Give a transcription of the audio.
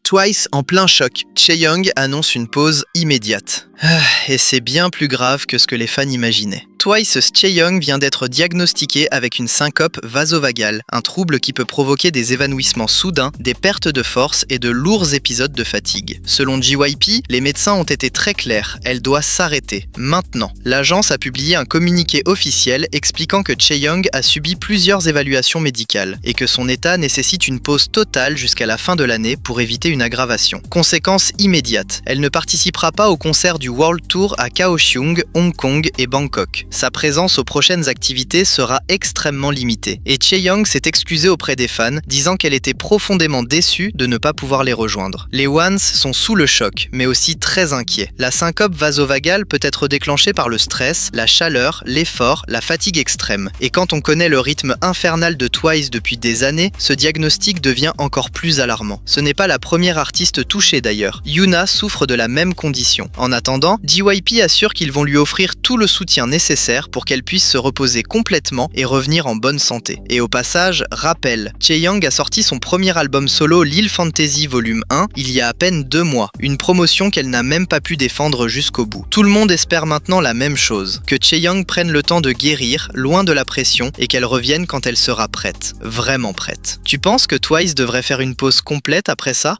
Twice en plein choc, Chaeyoung annonce une pause immédiate. Et c'est bien plus grave que ce que les fans imaginaient. Twice's Chaeyoung vient d'être diagnostiqué avec une syncope vasovagale, un trouble qui peut provoquer des évanouissements soudains, des pertes de force et de lourds épisodes de fatigue. Selon JYP, les médecins ont été très clairs, elle doit s'arrêter, maintenant. L'agence a publié un communiqué officiel expliquant que Chaeyoung a subi plusieurs évaluations médicales et que son état nécessite une pause totale jusqu'à la fin de l'année pour éviter une aggravation. Conséquence immédiate, elle ne participera pas au concert du World Tour à Kaohsiung, Hong Kong et Bangkok. Sa présence aux prochaines activités sera extrêmement limitée. Et Chaeyoung s'est excusée auprès des fans, disant qu'elle était profondément déçue de ne pas pouvoir les rejoindre. Les Ones sont sous le choc, mais aussi très inquiets. La syncope vasovagale peut être déclenchée par le stress, la chaleur, l'effort, la fatigue extrême. Et quand on connaît le rythme infernal de Twice depuis des années, ce diagnostic devient encore plus alarmant. Ce n'est pas la première artiste touchée d'ailleurs. Yuna souffre de la même condition. En attendant, JYP assure qu'ils vont lui offrir tout le soutien nécessaire pour qu'elle puisse se reposer complètement et revenir en bonne santé. Et au passage, rappel, Chaeyoung a sorti son premier album solo Lil Fantasy Volume 1 il y a à peine 2 mois, une promotion qu'elle n'a même pas pu défendre jusqu'au bout. Tout le monde espère maintenant la même chose, que Chaeyoung prenne le temps de guérir, loin de la pression, et qu'elle revienne quand elle sera prête, vraiment prête. Tu penses que Twice devrait faire une pause complète après ça ?